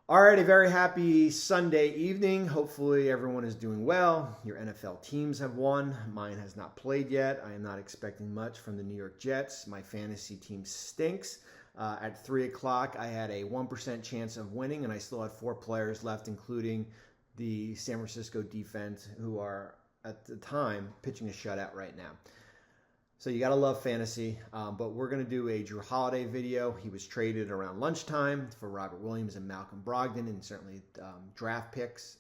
All right, a very happy Sunday evening. Hopefully everyone is doing well. Your NFL teams have won. Mine has not played yet. I am not expecting much from the New York Jets. My fantasy team stinks. At 3 o'clock, I had a 1% chance of winning, and I still had 4 players left, including the San Francisco defense, who are, at the time, pitching a shutout right now. So you got to love fantasy, but we're going to do a Jrue Holiday video. He was traded around lunchtime for Robert Williams and Malcolm Brogdon, and certainly draft picks,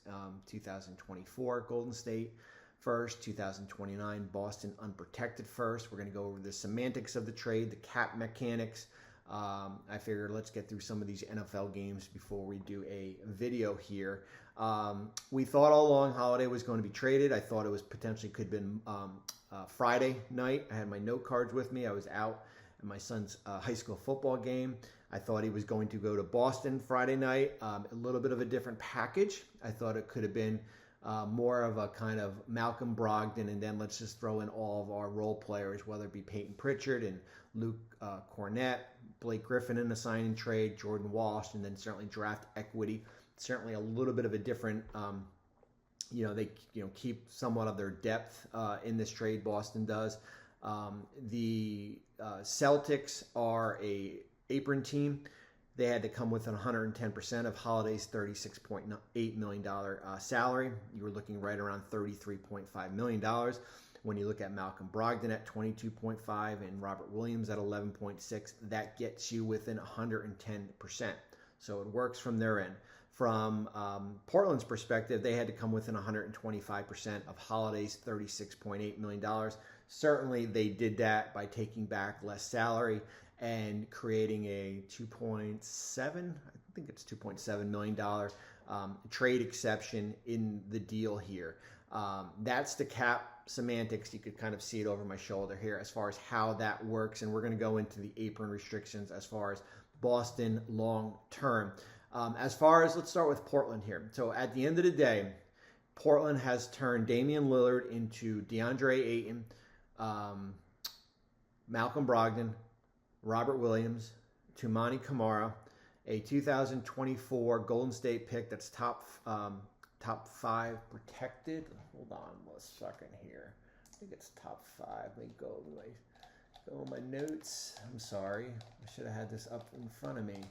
2024 Golden State first, 2029 Boston unprotected first. We're going to go over the semantics of the trade, the cap mechanics. I figured let's get through some of these NFL games before we do a video here. We thought all along Holiday was going to be traded. I thought it was potentially could have been Friday night. I had my note cards with me. I was out at my son's high school football game. I thought he was going to go to Boston Friday night. A little bit of a different package. I thought it could have been more of a kind of Malcolm Brogdon, and then let's just throw in all of our role players, whether it be Peyton Pritchard and Luke Cornett, Blake Griffin in a signing trade, Jordan Walsh, and then certainly draft equity. Certainly a little bit of a different, they keep somewhat of their depth in this trade. Boston does. The Celtics are a apron team. They had to come within 110% of Holiday's $36.8 million salary. You were looking right around $33.5 million. When you look at Malcolm Brogdon at 22.5 and Robert Williams at 11.6, that gets you within 110%. So it works from their end. From Portland's perspective, they had to come within 125% of Holiday's $36.8 million. Certainly, they did that by taking back less salary and creating a $2.7 million trade exception in the deal here. That's the cap semantics. You could kind of see it over my shoulder here as far as how that works, and we're going to go into the apron restrictions as far as Boston long term. Let's start with Portland here. So at the end of the day, Portland has turned Damian Lillard into DeAndre Ayton, Malcolm Brogdon, Robert Williams, Toumani Camara, a 2024 Golden State pick that's top 5 protected. Hold on a second here. I think it's top 5. Let me go my notes. I'm sorry. I should have had this up in front of me.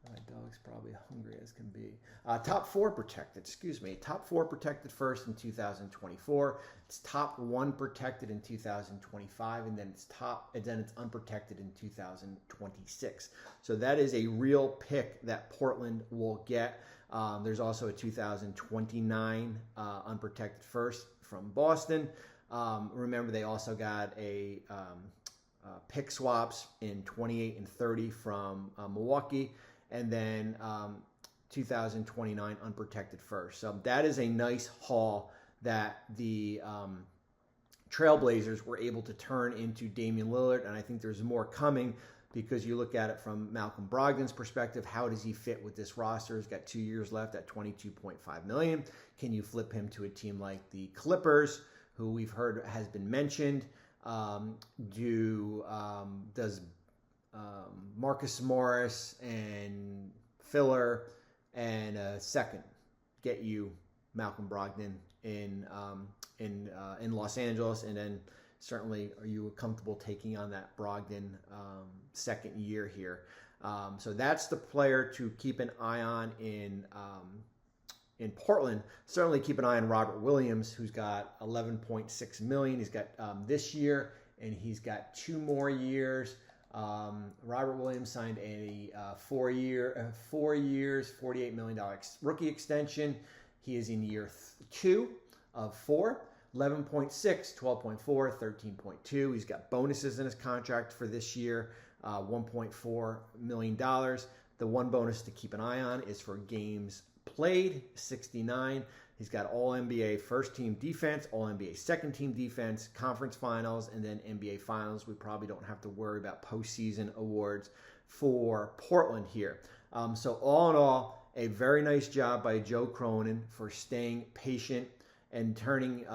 My dog's probably hungry as can be. Top 4 protected, Top 4 protected first in 2024. It's top 1 protected in 2025, and then it's unprotected in 2026. So that is a real pick that Portland will get. There's also a 2029 unprotected first from Boston. Remember, they also got a pick swaps in 28 and 30 from Milwaukee. And then 2029 unprotected first. So that is a nice haul that the Trailblazers were able to turn into Damian Lillard. And I think there's more coming because you look at it from Malcolm Brogdon's perspective. How does he fit with this roster? He's got 2 years left at $22.5 million. Can you flip him to a team like the Clippers, who we've heard has been mentioned? Does Marcus Morris and filler and a second get you Malcolm Brogdon in Los Angeles, and then certainly are you comfortable taking on that Brogdon second year here? So that's the player to keep an eye on in Portland. Certainly keep an eye on Robert Williams, who's got $11.6 million. He's got this year, and he's got 2 more years. Robert Williams signed a 4 years, $48 million rookie extension. He is in year 2 of 4, 11.6, 12.4, 13.2. He's got bonuses in his contract for this year, $1.4 million. The one bonus to keep an eye on is for games played, 69. He's got All-NBA first-team defense, All-NBA second-team defense, conference finals, and then NBA finals. We probably don't have to worry about postseason awards for Portland here. So all in all, a very nice job by Joe Cronin for staying patient and turning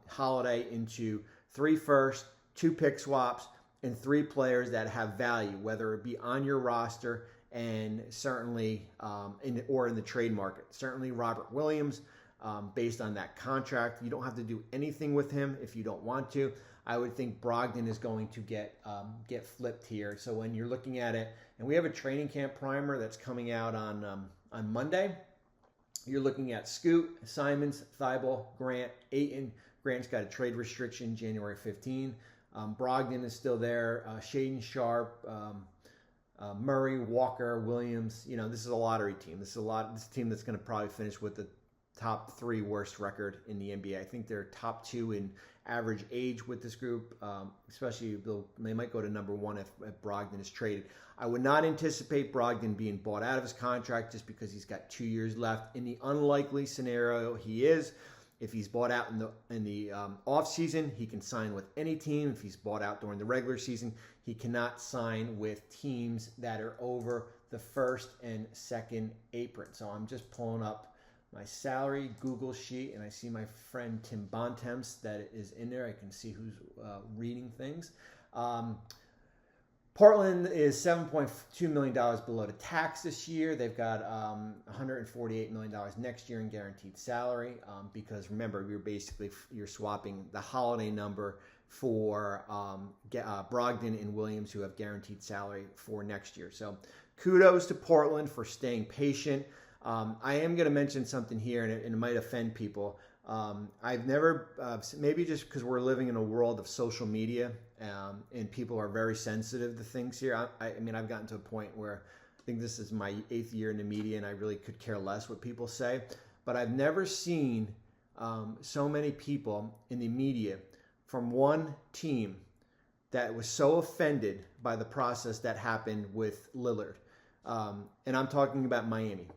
Holiday into 3 first, 2 pick swaps, and 3 players that have value, whether it be on your roster and certainly in the trade market. Certainly Robert Williams, based on that contract. You don't have to do anything with him if you don't want to. I would think Brogdon is going to get flipped here. So when you're looking at it, and we have a training camp primer that's coming out on Monday. You're looking at Scoot, Simons, Thibault, Grant, Ayton. Grant's got a trade restriction January 15. Brogdon is still there. Shaedon Sharpe, Murray, Walker, Williams. This is a lottery team. This is a team that's going to probably finish with the top 3 worst record in the NBA. I think they're top 2 in average age with this group, especially they might go to number 1 if Brogdon is traded. I would not anticipate Brogdon being bought out of his contract just because he's got 2 years left. In the unlikely scenario he is, if he's bought out in the off season, he can sign with any team. If he's bought out during the regular season, he cannot sign with teams that are over the first and second apron. So I'm just pulling up my salary Google sheet, and I see my friend Tim Bontemps that is in there. I can see who's reading things. Portland is $7.2 million below the tax this year. They've got $148 million next year in guaranteed salary because remember, you're swapping the Holiday number for Brogdon and Williams, who have guaranteed salary for next year. So kudos to Portland for staying patient. I am going to mention something here, and it might offend people. I've never, maybe just because we're living in a world of social media and people are very sensitive to things here. I mean, I've gotten to a point where I think this is my 8th year in the media, and I really could care less what people say. But I've never seen so many people in the media from one team that was so offended by the process that happened with Lillard. And I'm talking about Miami.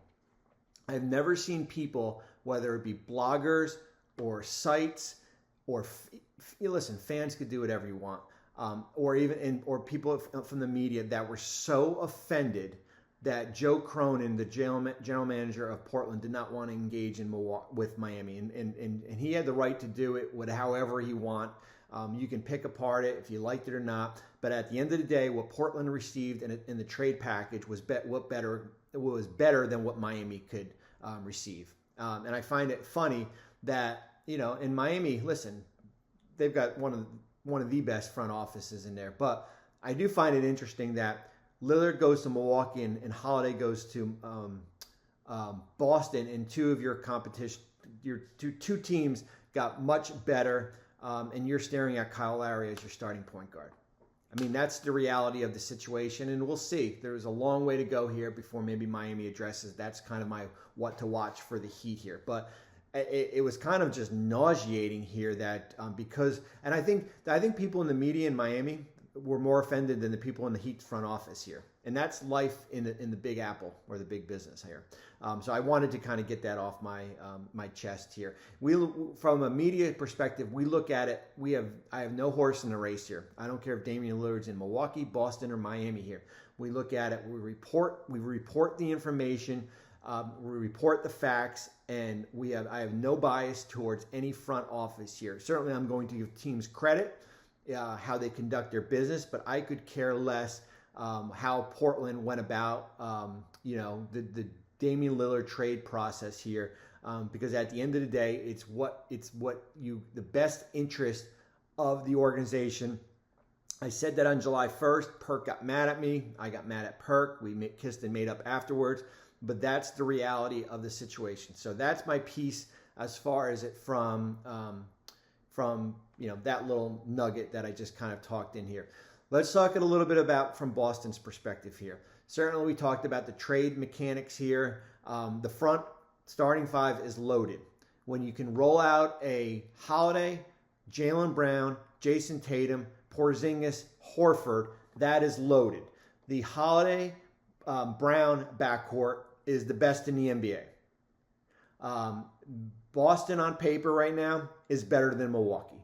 I've never seen people, whether it be bloggers or sites or listen, fans could do whatever you want, or people from the media that were so offended that Joe Cronin, the general manager of Portland, did not want to engage with Miami, and he had the right to do it however he want. You can pick apart it if you liked it or not, but at the end of the day, what Portland received in the trade package was better than what Miami could receive. And I find it funny that in Miami, listen, they've got one of the best front offices in there, but I do find it interesting that Lillard goes to Milwaukee and Holiday goes to Boston, and two of your competition, your two teams got much better, and you're staring at Kyle Lowry as your starting point guard. I mean, that's the reality of the situation, and we'll see. There's a long way to go here before maybe Miami addresses. That's kind of my what to watch for the Heat here. But it was kind of just nauseating here that because, and I think people in the media in Miami were more offended than the people in the Heat front office here. And that's life in the Big Apple or the big business here. So I wanted to kind of get that off my chest here. From a media perspective, we look at it. I have no horse in the race here. I don't care if Damian Lillard's in Milwaukee, Boston, or Miami here. We look at it. We report the information. We report the facts, and I have no bias towards any front office here. Certainly, I'm going to give teams credit. How they conduct their business, but I could care less how Portland went about the Damian Lillard trade process here, because at the end of the day, it's the best interest of the organization. I said that on July 1st. Perk got mad at me. I got mad at Perk. We kissed and made up afterwards, but that's the reality of the situation. So that's my piece as far as it from that little nugget that I just kind of talked in here. Let's talk a little bit about from Boston's perspective here. Certainly we talked about the trade mechanics here. The front starting five is loaded. When you can roll out a Holiday, Jaylen Brown, Jason Tatum, Porzingis, Horford, that is loaded. The Holiday Brown backcourt is the best in the NBA. Boston on paper right now is better than Milwaukee.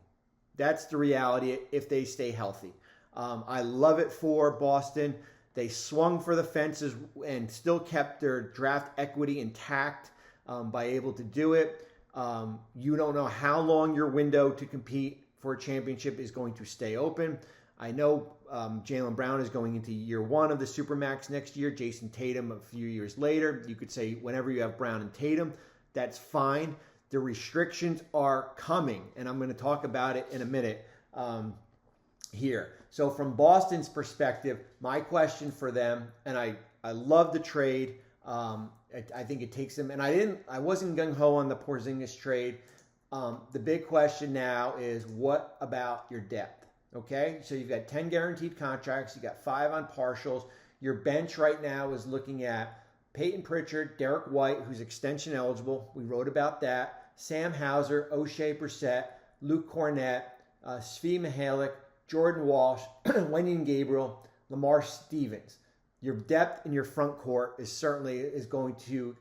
That's the reality if they stay healthy. I love it for Boston. They swung for the fences and still kept their draft equity intact by able to do it. You don't know how long your window to compete for a championship is going to stay open. I know Jaylen Brown is going into year 1 of the Supermax next year. Jason Tatum a few years later. You could say whenever you have Brown and Tatum, that's fine. The restrictions are coming, and I'm going to talk about it in a minute here. So from Boston's perspective, my question for them, and I love the trade. I think it takes them, and I wasn't gung-ho on the Porzingis trade. The big question now is, what about your depth? Okay, so you've got 10 guaranteed contracts. You got 5 on partials. Your bench right now is looking at Peyton Pritchard, Derek White, who's extension eligible. We wrote about that. Sam Hauser, O'Shea Brissett, Luke Cornett, Svi Mihalik, Jordan Walsh, Wenyen Gabriel, Lamar Stevens. Your depth in your front court is going to,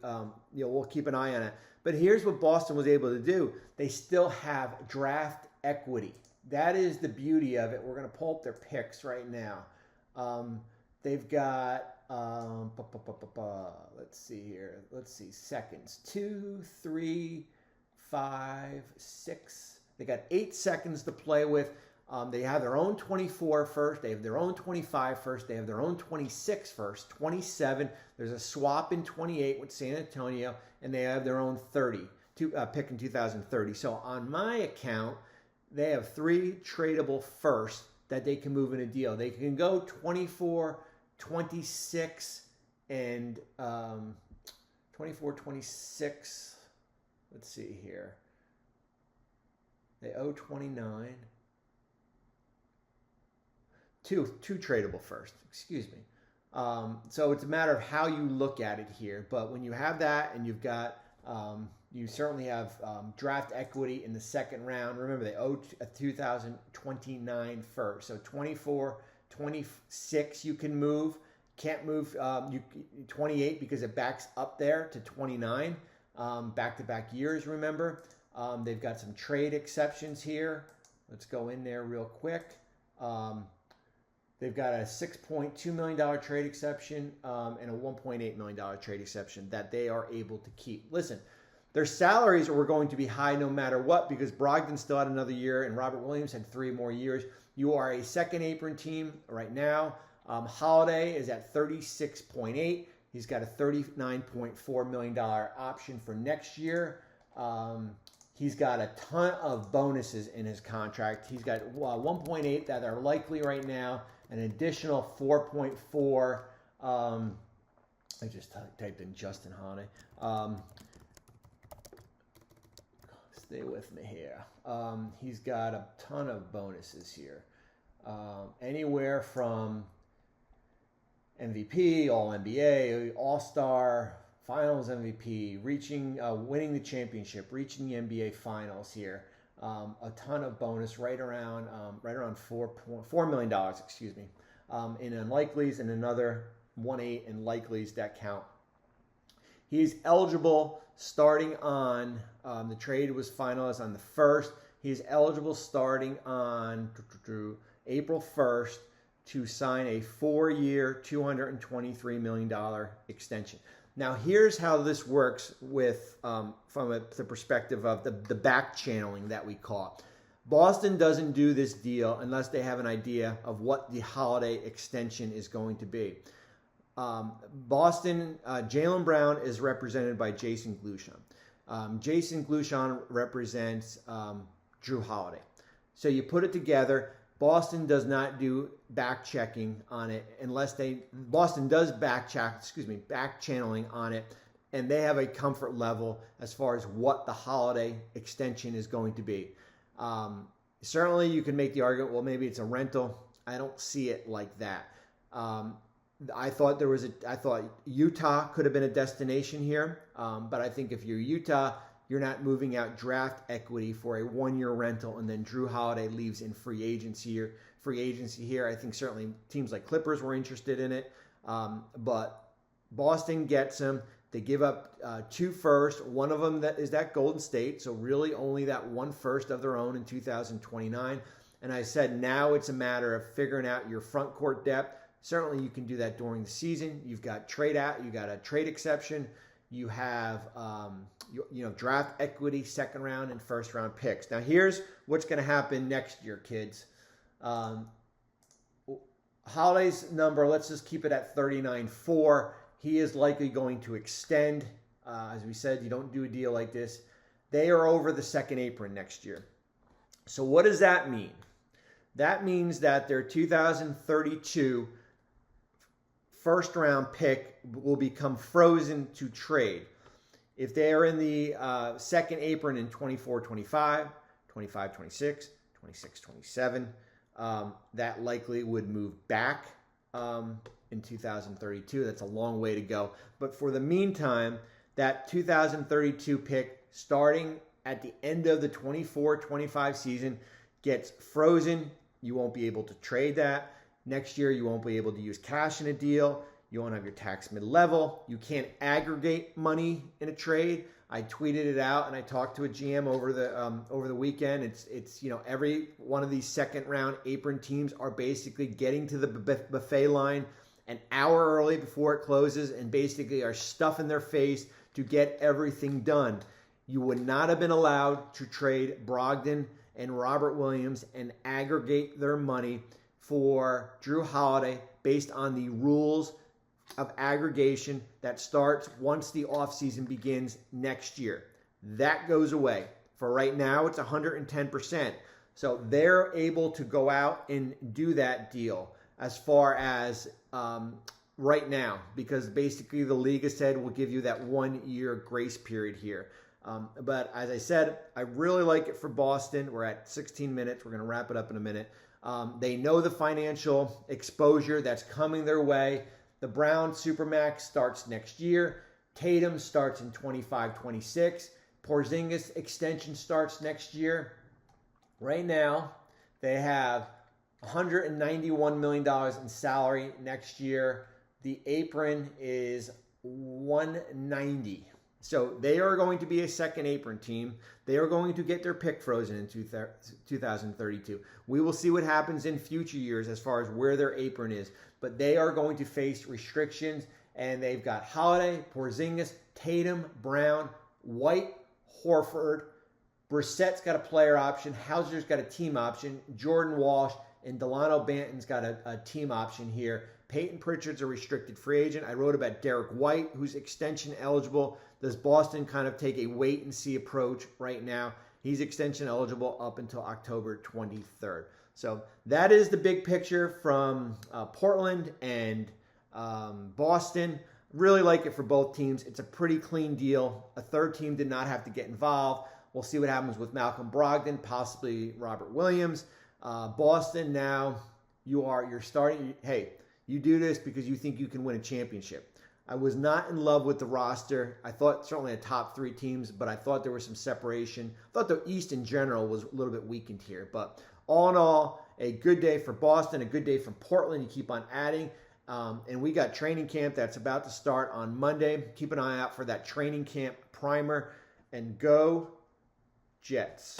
we'll keep an eye on it. But here's what Boston was able to do. They still have draft equity. That is the beauty of it. We're going to pull up their picks right now. They've got, let's see here. Let's see, seconds. 2, 3, 5, 6. They got 8 seconds to play with. They have their own 24 first. They have their own 25 first. They have their own 26 first. 27. There's a swap in 28 with San Antonio, and they have their own 30 pick in 2030. So on my account, they have 3 tradable firsts that they can move in a deal. They can go 24, 26, and 24, 26. Let's see here. They owe 29. Two tradable first, excuse me. So it's a matter of how you look at it here. But when you have that and you've got, you certainly have draft equity in the second round. Remember, they owe a 2029 first. So 24, 26 you can move. Can't move 28 because it backs up there to 29. Back-to-back years, remember. They've got some trade exceptions here. Let's go in there real quick. They've got a $6.2 million trade exception and a $1.8 million trade exception that they are able to keep. Listen, their salaries were going to be high no matter what because Brogdon still had another year and Robert Williams had 3 more years. You are a second apron team right now. Holiday is at 36.8. He's got a $39.4 million option for next year. He's got a ton of bonuses in his contract. He's got 1.8 that are likely right now, an additional 4.4. I just typed in Justin Holiday. Stay with me here. He's got a ton of bonuses here. Anywhere from MVP, All-NBA, All-Star, Finals MVP, winning the championship, reaching the NBA Finals here. A ton of bonus, right around $4 million, excuse me, in unlikelies, and another 1.8 in likelies that count. He's eligible starting on the trade was finalized on the 1st. He's eligible starting on April 1st to sign a 4-year, $223 million extension. Now, here's how this works with from the perspective of the back channeling that we call. Boston doesn't do this deal unless they have an idea of what the Holiday extension is going to be. Boston, Jaylen Brown is represented by Jason Glushon. Jason Glushon represents Jrue Holiday. So you put it together. Boston does not do back checking on it unless Boston does back channeling on it, and they have a comfort level as far as what the Holiday extension is going to be. Certainly you can make the argument, well, maybe it's a rental. I don't see it like that. I thought Utah could have been a destination here, but I think if you're Utah, you're not moving out draft equity for a 1-year rental, and then Jrue Holiday leaves in free agency here. I think certainly teams like Clippers were interested in it, but Boston gets him. They give up 2 firsts. One of them is that Golden State, so really only that 1 first of their own in 2029. And I said now it's a matter of figuring out your front court depth. Certainly you can do that during the season. You've got you got a trade exception. You have draft equity, second round and first round picks. Now here's what's going to happen next year, kids. Holiday's number, let's just keep it at 39.4. He is likely going to extend. As we said, you don't do a deal like this. They are over the second apron next year. So what does that mean? That means that their 2032 first round pick will become frozen to trade. If they are in the second apron in 24-25, 25-26, 26-27, that likely would move back in 2032. That's a long way to go. But for the meantime, that 2032 pick starting at the end of the 24-25 season gets frozen. You won't be able to trade that. Next year, you won't be able to use cash in a deal. You won't have your tax mid-level. You can't aggregate money in a trade. I tweeted it out and I talked to a GM over the weekend. It's every one of these second round apron teams are basically getting to the buffet line an hour early before it closes and basically are stuffing their face to get everything done. You would not have been allowed to trade Brogdon and Robert Williams and aggregate their money for Jrue Holiday based on the rules of aggregation that starts once the offseason begins next year. That goes away. For right now, it's 110%. So they're able to go out and do that deal as far as right now, because basically the league has said we'll give you that 1 year grace period here. But as I said, I really like it for Boston. We're at 16 minutes. We're going to wrap it up in a minute. They know the financial exposure that's coming their way. The Brown Supermax starts next year. Tatum starts in 25-26. Porzingis extension starts next year. Right now, they have $191 million in salary next year. The apron is $190. So they are going to be a second apron team. They are going to get their pick frozen in 2032. We will see what happens in future years as far as where their apron is. But they are going to face restrictions, and they've got Holiday, Porzingis, Tatum, Brown, White, Horford. Brissett's got a player option. Hauser's got a team option. Jordan Walsh and Delano Banton's got a team option here. Peyton Pritchard's a restricted free agent. I wrote about Derek White, who's extension eligible. Does Boston kind of take a wait-and-see approach right now? He's extension eligible up until October 23rd. So that is the big picture from Portland and Boston. Really like it for both teams. It's a pretty clean deal. A third team did not have to get involved. We'll see what happens with Malcolm Brogdon, possibly Robert Williams. Boston now, you're starting. Hey, you do this because you think you can win a championship. I was not in love with the roster. I thought certainly the top three teams, but I thought there was some separation. I thought the East in general was a little bit weakened here. But all in all, a good day for Boston, a good day for Portland. You keep on adding. And we got training camp that's about to start on Monday. Keep an eye out for that training camp primer. And go Jets.